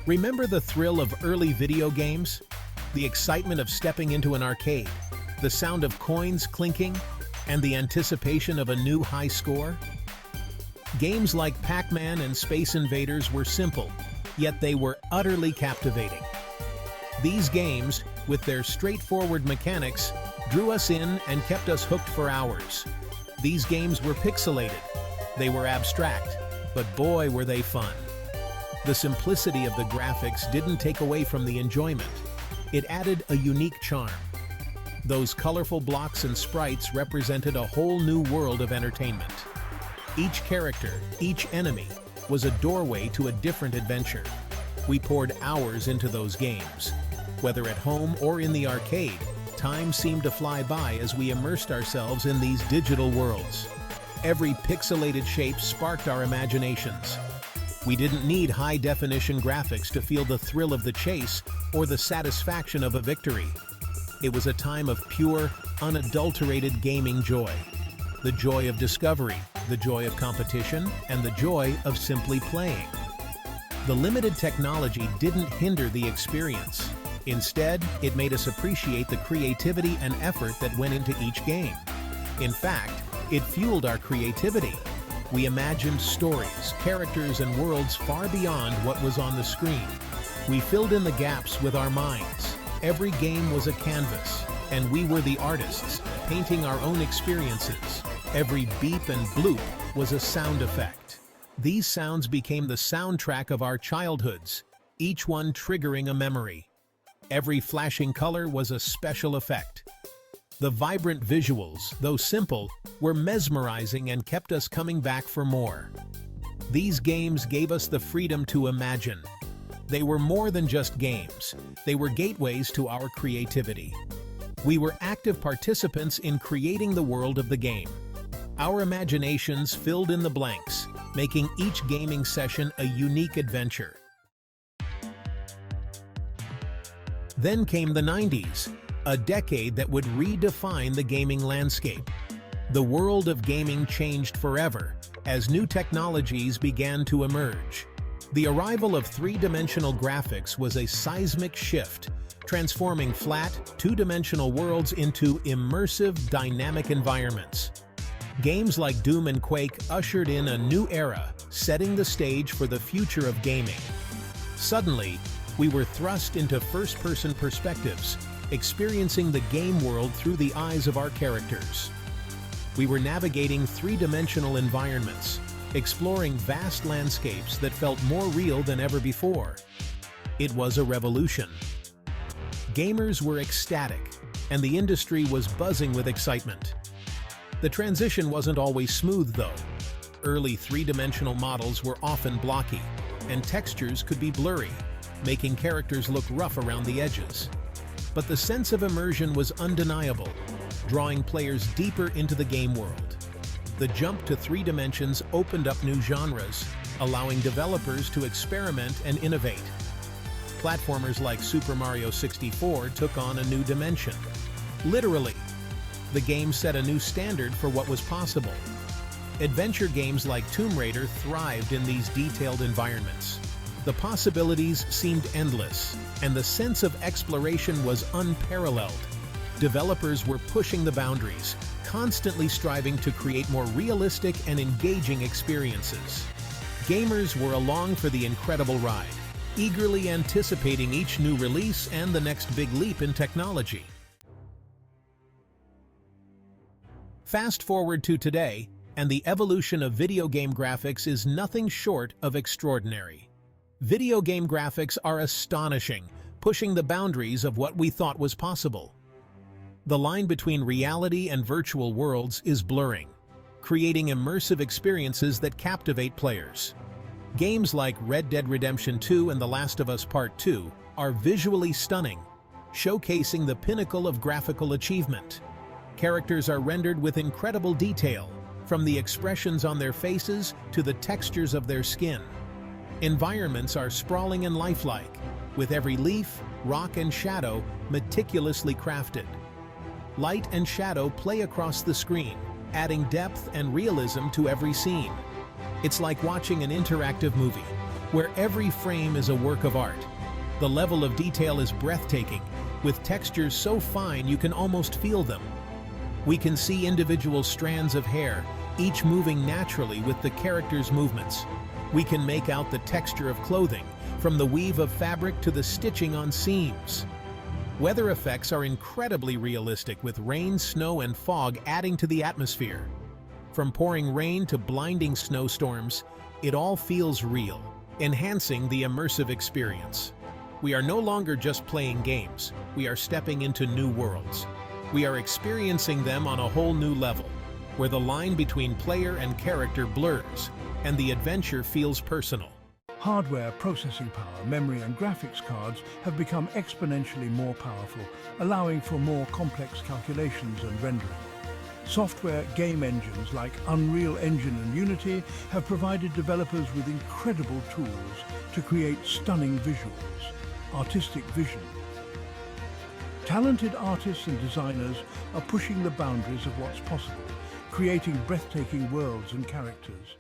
Remember the thrill of early video games? The excitement of stepping into an arcade, the sound of coins clinking, and the anticipation of a new high score? Games like Pac-Man and Space Invaders were simple, yet they were utterly captivating. These games, with their straightforward mechanics, drew us in and kept us hooked for hours. These games were pixelated, they were abstract, but boy were they fun. The simplicity of the graphics didn't take away from the enjoyment. It added a unique charm. Those colorful blocks and sprites represented a whole new world of entertainment. Each character, each enemy, was a doorway to a different adventure. We poured hours into those games. Whether at home or in the arcade, time seemed to fly by as we immersed ourselves in these digital worlds. Every pixelated shape sparked our imaginations. We didn't need high-definition graphics to feel the thrill of the chase or the satisfaction of a victory. It was a time of pure, unadulterated gaming joy. The joy of discovery, the joy of competition, and the joy of simply playing. The limited technology didn't hinder the experience. Instead, it made us appreciate the creativity and effort that went into each game. In fact, it fueled our creativity. We imagined stories, characters, and worlds far beyond what was on the screen. We filled in the gaps with our minds. Every game was a canvas, and we were the artists, painting our own experiences. Every beep and bloop was a sound effect. These sounds became the soundtrack of our childhoods, each one triggering a memory. Every flashing color was a special effect. The vibrant visuals, though simple, were mesmerizing and kept us coming back for more. These games gave us the freedom to imagine. They were more than just games. They were gateways to our creativity. We were active participants in creating the world of the game. Our imaginations filled in the blanks, making each gaming session a unique adventure. Then came the 90s, a decade that would redefine the gaming landscape. The world of gaming changed forever as new technologies began to emerge. The arrival of three-dimensional graphics was a seismic shift, transforming flat, two-dimensional worlds into immersive, dynamic environments. Games like Doom and Quake ushered in a new era, setting the stage for the future of gaming. Suddenly, we were thrust into first-person perspectives, experiencing the game world through the eyes of our characters. We were navigating three-dimensional environments, exploring vast landscapes that felt more real than ever before. It was a revolution. Gamers were ecstatic, and the industry was buzzing with excitement. The transition wasn't always smooth, though. Early three-dimensional models were often blocky, and textures could be blurry, making characters look rough around the edges. But the sense of immersion was undeniable, drawing players deeper into the game world. The jump to three dimensions opened up new genres, allowing developers to experiment and innovate. Platformers like Super Mario 64 took on a new dimension. Literally, the game set a new standard for what was possible. Adventure games like Tomb Raider thrived in these detailed environments. The possibilities seemed endless, and the sense of exploration was unparalleled. Developers were pushing the boundaries, constantly striving to create more realistic and engaging experiences. Gamers were along for the incredible ride, eagerly anticipating each new release and the next big leap in technology. Fast forward to today, and the evolution of video game graphics is nothing short of extraordinary. Video game graphics are astonishing, pushing the boundaries of what we thought was possible. The line between reality and virtual worlds is blurring, creating immersive experiences that captivate players. Games like Red Dead Redemption 2 and The Last of Us Part 2 are visually stunning, showcasing the pinnacle of graphical achievement. Characters are rendered with incredible detail, from the expressions on their faces to the textures of their skin. Environments are sprawling and lifelike, with every leaf, rock, and shadow meticulously crafted. Light and shadow play across the screen, adding depth and realism to every scene. It's like watching an interactive movie, where every frame is a work of art. The level of detail is breathtaking, with textures so fine you can almost feel them. We can see individual strands of hair, each moving naturally with the character's movements. We can make out the texture of clothing, from the weave of fabric to the stitching on seams. Weather effects are incredibly realistic, with rain, snow, and fog adding to the atmosphere. From pouring rain to blinding snowstorms, it all feels real, enhancing the immersive experience. We are no longer just playing games, we are stepping into new worlds. We are experiencing them on a whole new level, where the line between player and character blurs, and the adventure feels personal. Hardware, processing power, memory and graphics cards have become exponentially more powerful, allowing for more complex calculations and rendering. Software game engines like Unreal Engine and Unity have provided developers with incredible tools to create stunning visuals, artistic vision. Talented artists and designers are pushing the boundaries of what's possible, creating breathtaking worlds and characters.